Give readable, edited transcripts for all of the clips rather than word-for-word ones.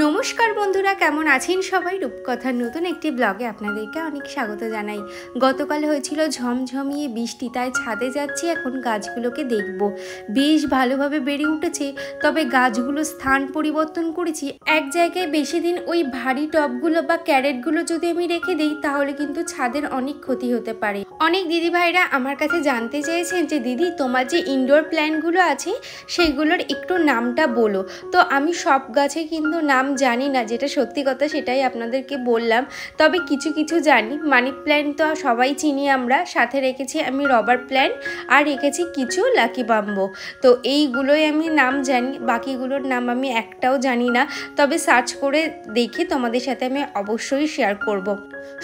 নমস্কার বন্ধুরা, কেমন আছেন সবাই? রূপকথার নতুন একটি ব্লগে আপনাদেরকে অনেক স্বাগত জানাই। গতকাল হয়েছিল ঝমঝমিয়ে বৃষ্টি, তাই ছাদে যাচ্ছি এখন গাছগুলোকে দেখব। বেশ ভালোভাবে বেড়ে উঠেছে, তবে গাছগুলো স্থান পরিবর্তন করেছি। এক জায়গায় বেশি দিন ওই ভারী টবগুলো বা ক্যারেটগুলো যদি আমি রেখে দিই তাহলে কিন্তু ছাদের অনেক ক্ষতি হতে পারে। অনেক দিদিভাইরা আমার কাছে জানতে চেয়েছেন যে দিদি, তোমার যে ইনডোর প্ল্যান্টগুলো আছে সেইগুলোর একটু নামটা বলো। তো আমি সব গাছে কিন্তু নাম জানি না, যেটা সত্যি কথা সেটাই আপনাদেরকে বললাম। তবে কিছু কিছু জানি। মানি প্ল্যান্ট তো সবাই চিনি আমরা, সাথে রেখেছি আমি রবার প্ল্যান্ট আর রেখেছি কিছু লাকি বাম্বো। তো এইগুলোই আমি নাম জানি, বাকিগুলোর নাম আমি একটাও জানি না। তবে সার্চ করে দেখে তোমাদের সাথে আমি অবশ্যই শেয়ার করব।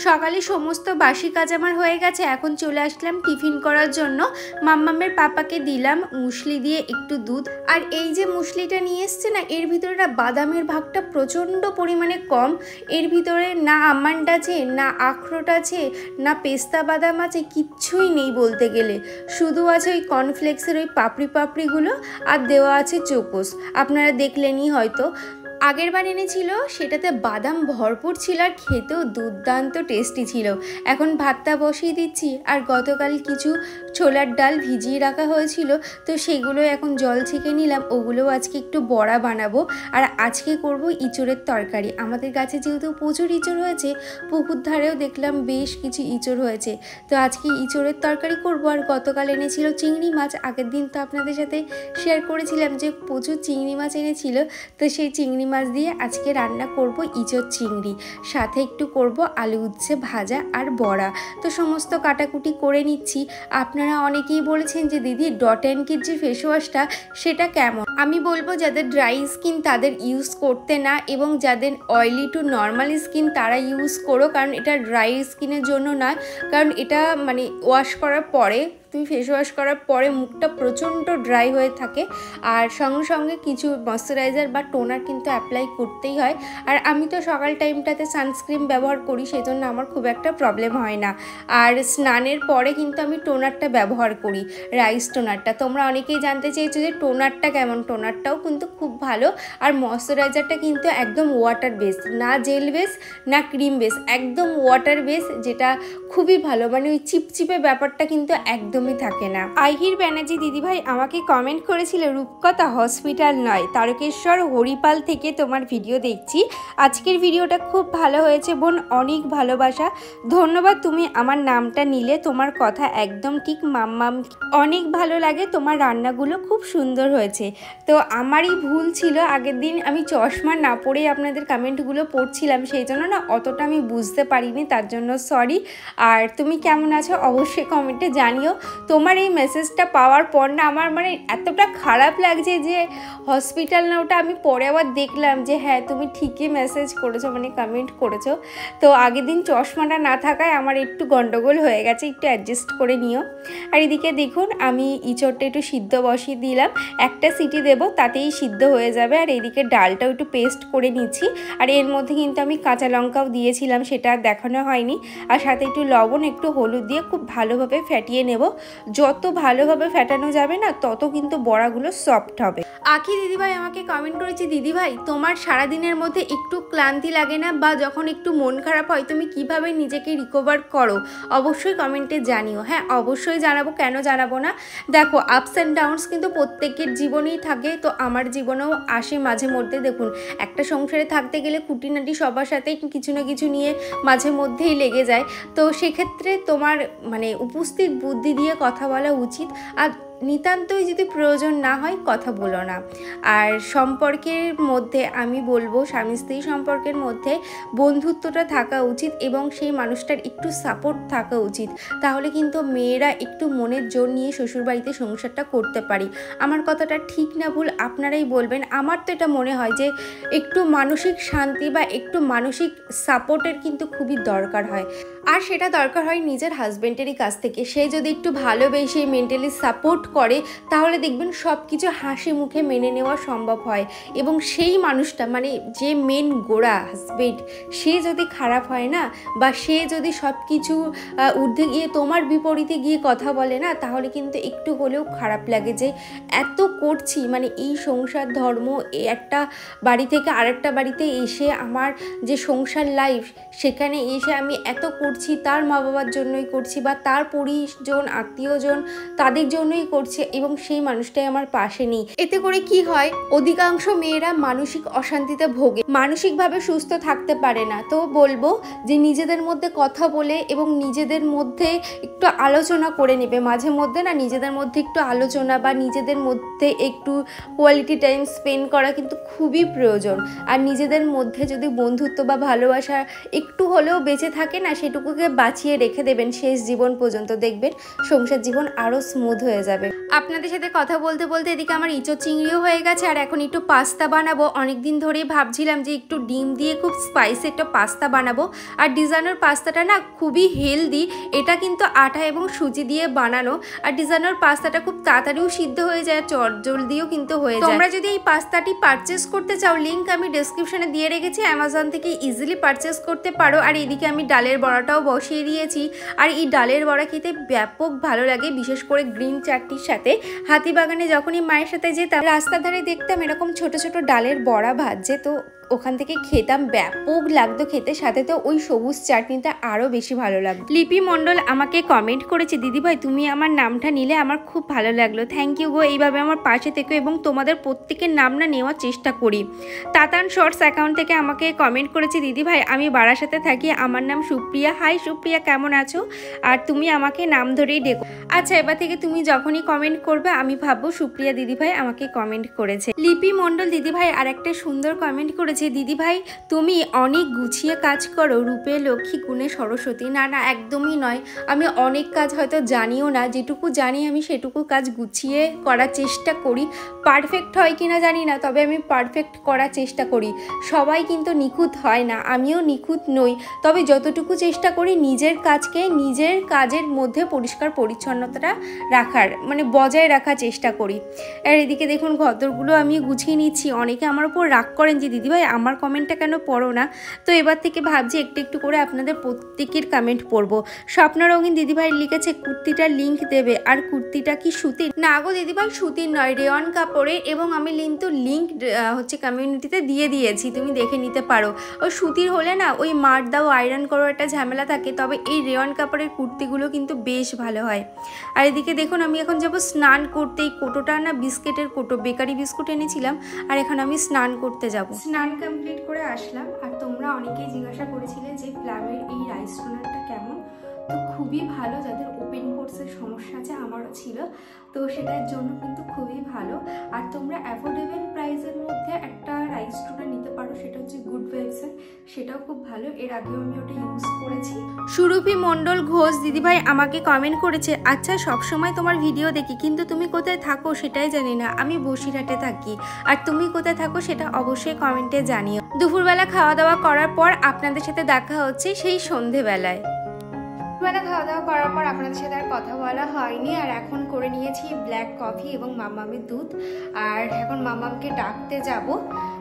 সকালে সমস্ত বাসি কাজ আমার হয়ে গেছে, এখন চলে আসলাম টিফিন করার জন্য। মাম্মামের পাপাকে দিলাম মুসলি দিয়ে একটু দুধ। আর এই যে মুসলিটা নিয়ে এসছে না, এর ভিতরে না বাদামের ভাগটা প্রচণ্ড পরিমাণে কম। এর ভিতরে না আমন্ড আছে, না আখরোট আছে, না পেস্তা বাদাম আছে, কিচ্ছুই নেই বলতে গেলে। শুধু আছে ওই কর্নফ্লেক্সের ওই পাপড়িগুলো, আর দেওয়া আছে চোকোস। আপনারা দেখলেনই হয়তো। আগের বার এনেছিল সেটাতে বাদাম ভরপুর ছিল আর খেতেও দুর্দান্ত টেস্টি ছিল। এখন ভাতটা বসিয়ে দিচ্ছি, আর গতকাল কিছু ছোলার ডাল ভিজিয়ে রাখা হয়েছিল, তো সেগুলো এখন জল ছেঁকে নিলাম। ওগুলোও আজকে একটু বড়া বানাবো। আর আজকে করব ইঁচড়ের তরকারি। আমাদের গাছে যেহেতু প্রচুর ইঁচড় হয়েছে, পুকুর ধারেও দেখলাম বেশ কিছু ইঁচড় হয়েছে, তো আজকে ইঁচড়ের তরকারি করব। আর গতকাল এনেছিল চিংড়ি মাছ। আগের দিন তো আপনাদের সাথে শেয়ার করেছিলাম যে প্রচুর চিংড়ি মাছ এনেছিল, তো সেই চিংড়ি মাছ দিয়ে আজকে রান্না করব ইঁচড় চিংড়ি। সাথে একটু করব আলু উচ্ছে ভাজা আর বড়া। তো সমস্ত কাটাকুটি করে নিচ্ছি। আপনারা অনেকেই বলেছেন যে দিদি ডট অ্যান্ড কির যে ফেস ওয়াশটা সেটা কেমন। আমি বলবো যাদের ড্রাই স্কিন তাদের ইউজ করতে না, এবং যাদের অয়েলি টু নর্মাল স্কিন তারা ইউজ করো, কারণ এটা ড্রাই স্কিনের জন্য নয়। কারণ এটা মানে ওয়াশ করার পরে, তুমি ফেস ওয়াশ করার পরে মুখটা প্রচণ্ড ড্রাই হয়ে থাকে, আর সঙ্গে সঙ্গে কিছু ময়শ্চারাইজার বা টোনার কিন্তু অ্যাপ্লাই করতেই হয়। আর আমি তো সকাল টাইমটাতে সানস্ক্রিন ব্যবহার করি, সেই জন্য আমার খুব একটা প্রবলেম হয় না। আর স্নানের পরে কিন্তু আমি টোনারটা ব্যবহার করি, রাইস টোনারটা। তোমরা অনেকেই জানতে চেয়েছো যে টোনারটা কেমন। টোনারটাও কিন্তু খুব ভালো। আর ময়শ্চারাইজারটা কিন্তু একদম ওয়াটার বেস, না জেল বেস না ক্রিম বেস, একদম ওয়াটার বেস, যেটা খুবই ভালো। মানে ওই চিপচিপে ব্যাপারটা কিন্তু একদমই থাকে না। আহির ব্যানার্জি দিদিভাই আমাকে কমেন্ট করেছিল, রূপকথা হসপিটাল নয়, তারকেশ্বর হরিপাল থেকে তোমার ভিডিও দেখছি। আজকের ভিডিওটা খুব ভালো হয়েছে বোন, অনেক ভালোবাসা, ধন্যবাদ। তুমি আমার নামটা নিলে, তোমার কথা একদম ঠিক মাম্মাম। অনেক ভালো লাগে, তোমার রান্নাগুলো খুব সুন্দর হয়েছে। তো আমারই ভুল ছিল, আগের দিন আমি চশমা না পরেই আপনাদের কমেন্টগুলো পড়ছিলাম, সেই জন্য না অতটা আমি বুঝতে পারিনি, তার জন্য সরি। আর তুমি কেমন আছো অবশ্যই কমেন্টে জানিও। তোমার এই মেসেজটা পাওয়ার পর না আমার মানে এতটা খারাপ লাগছে যে হসপিটাল না, ওটা আমি পরে আবার দেখলাম যে হ্যাঁ তুমি ঠিকই মেসেজ করেছো, মানে কমেন্ট করেছো। তো আগের দিন চশমাটা না থাকায় আমার একটু গন্ডগোল হয়ে গেছে, একটু অ্যাডজাস্ট করে নিও। আর এদিকে দেখুন আমি ইঁচড়টা একটু সিদ্ধ বসিয়ে দিলাম, একটা সিটি দেবো তাতেই সিদ্ধ হয়ে যাবে। আর এদিকে ডালটাও একটু পেস্ট করে নিচ্ছি। আর এর মধ্যে কিন্তু আমি কাঁচা লঙ্কাও দিয়েছিলাম, সেটা দেখানো হয়নি। আর সাথে একটু লবণ একটু হলুদ দিয়ে খুব ভালোভাবে ফেটিয়ে নেব। যত ভালোভাবে ফেটানো যাবে না তত কিন্তু বড়াগুলো সফট হবে। আখি দিদিভাই আমাকে কমেন্ট করেছে, দিদিভাই তোমার সারাদিনের মধ্যে একটু ক্লান্তি লাগে না, বা যখন একটু মন খারাপ হয় তুমি কিভাবে নিজেকে রিকভার করো? অবশ্যই কমেন্টে জানিও। হ্যাঁ অবশ্যই জানাবো, কেন জানাবো না। দেখো আপস অ্যান্ড ডাউনস কিন্তু প্রত্যেকের জীবনেই থাকে, তো আমার জীবনেও আসে মাঝে মধ্যে। দেখুন একটা সংসারে থাকতে গেলে খুঁটিনাটি সবার সাথে কিছু না কিছু নিয়ে মাঝে মধ্যেই লেগে যায়। তো সেক্ষেত্রে তোমার মানে উপস্থিত বুদ্ধি দিয়ে কথা বলা উচিত। আর নিতান্তই যদি প্রয়োজন না হয় কথা বলো না। আর সম্পর্কের মধ্যে আমি বলবো, স্বামী স্ত্রী সম্পর্কের মধ্যে বন্ধুত্বটা থাকা উচিত, এবং সেই মানুষটার একটু সাপোর্ট থাকা উচিত। তাহলে কিন্তু মেয়েরা একটু মনের জোর নিয়ে শ্বশুরবাড়িতে সংসারটা করতে পারি। আমার কথাটা ঠিক না ভুল আপনারাই বলবেন। আমার তো এটা মনে হয় যে একটু মানসিক শান্তি বা একটু মানসিক সাপোর্টের কিন্তু খুবই দরকার হয়। আর সেটা দরকার হয় নিজের হাজব্যান্ডেরই কাছ থেকে। সে যদি একটু ভালোবেসে মেন্টালি সাপোর্ট করে তাহলে দেখবেন সব কিছু হাসি মুখে মেনে নেওয়া সম্ভব হয়। এবং সেই মানুষটা মানে যে মেন গোড়া হাজবেন্ড, সে যদি খারাপ হয় না, বা সে যদি সব কিছু ঊর্ধ্বে গিয়ে তোমার বিপরীতে গিয়ে কথা বলে না, তাহলে কিন্তু একটু হলেও খারাপ লাগে যে এত করছি, মানে এই সংসার ধর্ম একটা বাড়ি থেকে আরেকটা বাড়িতে এসে আমার যে সংসার লাইফ, সেখানে এসে আমি এত করছি, তার মা বাবার জন্যই করছি বা তার পরিজন আত্মীয়জন তাদের জন্যই করছি, এবং সেই মানুষটাই আমার পাশে নেই। এতে করে কি হয়, অধিকাংশ মেয়েরা মানসিক অশান্তিতে ভোগে, মানসিকভাবে সুস্থ থাকতে পারে না। তো বলবো যে নিজেদের মধ্যে কথা বলে এবং নিজেদের মধ্যে একটু আলোচনা করে নেবে, মাঝে মধ্যে না নিজেদের মধ্যে একটু আলোচনা বা নিজেদের মধ্যে একটু কোয়ালিটি টাইম স্পেন্ড করা কিন্তু খুবই প্রয়োজন। আর নিজেদের মধ্যে যদি বন্ধুত্ব বা ভালোবাসা একটু হলেও বেঁচে থাকে না, সেটুকুকে বাঁচিয়ে রেখে দেবেন শেষ জীবন পর্যন্ত, দেখবেন সংসার জীবন আরও স্মুথ হয়ে যাবে। আপনাদের সাথে কথা বলতে বলতে এদিকে আমার ইঁচড় চিংড়িও হয়ে গেছে, আর এখন একটু পাস্তা বানাবো। অনেকদিন ধরেই ভাবছিলাম যে একটু ডিম দিয়ে খুব স্পাইসি একটা পাস্তা বানাবো। আর ডিজাইনার পাস্তাটা না খুবই হেলদি, এটা কিন্তু আটা এবং সুজি দিয়ে বানানো। আর ডিজাইনার পাস্তাটা খুব তাড়াতাড়িও সিদ্ধ হয়ে যায়, জলদিও কিন্তু হয়ে যায়। তোমরা যদি এই পাস্তাটি পারচেস করতে চাও, লিঙ্ক আমি ডেসক্রিপশনে দিয়ে রেখেছি, অ্যামাজন থেকে ইজিলি পারচেস করতে পারো। আর এদিকে আমি ডালের বড়াটাও বসিয়ে দিয়েছি। আর এই ডালের বড়া খেতে ব্যাপক ভালো লাগে, বিশেষ করে গ্রিন চাটনির সাথে। হাতিবাগানে যখনই মায়ের সাথে যেতাম, রাস্তার ধারে দেখতাম এরকম ছোট ছোট ডালের বড়া ভাজছে, তো ওখান থেকে খেতাম, ব্যাপক লাগতো খেতে। সাথে তো ওই সবুজ চাটনিটা আরও বেশি ভালো লাগতো। লিপি মণ্ডল আমাকে কমেন্ট করেছে, দিদিভাই তুমি আমার নামটা নিলে আমার খুব ভালো লাগলো, থ্যাংক ইউ গো, এইভাবে আমার পাশে থেকো এবং তোমাদের প্রত্যেকের নাম না নেওয়ার চেষ্টা করি। তাতান শর্টস অ্যাকাউন্ট থেকে আমাকে কমেন্ট করেছে, দিদিভাই আমি বারাসাতে থাকি, আমার নাম সুপ্রিয়া। হাই সুপ্রিয়া, কেমন আছো? আর তুমি আমাকে নাম ধরেই ডেকো। আচ্ছা, এবার থেকে তুমি যখনই কমেন্ট করবে আমি ভাববো সুপ্রিয়া দিদিভাই আমাকে কমেন্ট করেছে। লিপি মণ্ডল দিদিভাই আর একটা সুন্দর কমেন্ট করেছে, দিদিভাই তুমি অনেক গুছিয়ে কাজ করো, রূপে লক্ষ্মী গুণে সরস্বতী। না না, একদমই নয়, আমি অনেক কাজ হয়তো জানিও না, যেটুকু জানি আমি সেটুকু কাজ গুছিয়ে করার চেষ্টা করি। পারফেক্ট হয় কিনা জানি না, তবে আমি পারফেক্ট করার চেষ্টা করি। সবাই কিন্তু নিখুঁত হয় না, আমিও নিখুঁত নই, তবে যতটুকু চেষ্টা করি নিজের কাজকে নিজের কাজের মধ্যে পরিষ্কার পরিচ্ছন্নতাটা রাখার, মানে বজায় রাখার চেষ্টা করি। আর এদিকে দেখুন ঘরদোরগুলো আমি গুছিয়ে নিচ্ছি। অনেকে আমার উপর রাগ করেন যে দিদিভাই আমার কমেন্টটা কেন পড়ো না, তো এবার থেকে ভাবছি একটু একটু করে আপনাদের প্রত্যেকের কমেন্ট পড়বো। স্বপ্ন রঙিন দিদিভাই লিখেছে কুর্তিটার লিঙ্ক দেবে। আর কুর্তিটা কি সুতির? না গো দিদিভাই, সুতির নয়, রেয়ন কাপড়ের, এবং আমি কিন্তু লিঙ্ক হচ্ছে কমিউনিটিতে দিয়ে দিয়েছি, তুমি দেখে নিতে পারো। ওই সুতির হলে না ওই মার দাও আয়রন করো একটা ঝামেলা থাকে, তবে এই রেয়ন কাপড়ের কুর্তিগুলো কিন্তু বেশ ভালো হয়। আর এদিকে দেখুন আমি এখন যাবো স্নান করতে। এই কোটোটা না বিস্কিটের কোটো, বেকারি বিস্কুট এনেছিলাম, আর এখন আমি স্নান করতে যাব। স্নান কমপ্লিট করে আসলাম। আর তোমরা অনেকেই জিজ্ঞাসা করেছিলে যে প্লামের এই রাইস টোনারটা কেমন, তো খুবই ভালো। যাদের ওপেন পোর্সের সমস্যা আছে, আমারও ছিল, তো সেটার জন্য কিন্তু খুবই ভালো। আর তোমরা অ্যাফোর্ডেবল প্রাইসের মধ্যে একটা রাইস টোনার নিতে পারো, সেটা হচ্ছে গুড ভাইবসের, সেটাও খুব ভালো, এর আগেও আমি ওটা ইউজ করেছি। সুরভি মণ্ডল ঘোষ দিদিভাই আমাকে কমেন্ট করেছে, আচ্ছা সবসময় তোমার ভিডিও দেখি, কিন্তু তুমি কোথায় থাকো সেটাই জানি না। আমি বসিরহাটে থাকি, আর তুমি কোথায় থাকো সেটা অবশ্যই কমেন্টে জানিও। দুপুরবেলা খাওয়া দাওয়া করার পর আপনাদের সাথে দেখা হচ্ছে সেই সন্ধেবেলায়। দুপুরবেলা খাওয়া দাওয়া করার পর আপনাদের সাথে আর কথা বলা হয়নি, আর এখন করে নিয়েছি ব্ল্যাক কফি এবং মামামের দুধ, আর এখন মামামকে ডাকতে যাব,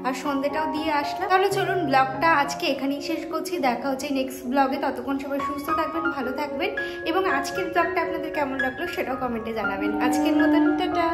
আর সন্ধেটাও দিয়ে আসলাম। তাহলে চলুন ব্লগটা আজকে এখানেই শেষ করছি, দেখা হচ্ছে নেক্সট ব্লগে। ততক্ষণ সবাই সুস্থ থাকবেন, ভালো থাকবেন, এবং আজকের ব্লগটা আপনাদের কেমন লাগলো সেটাও কমেন্টে জানাবেন। আজকের মতন টাটা।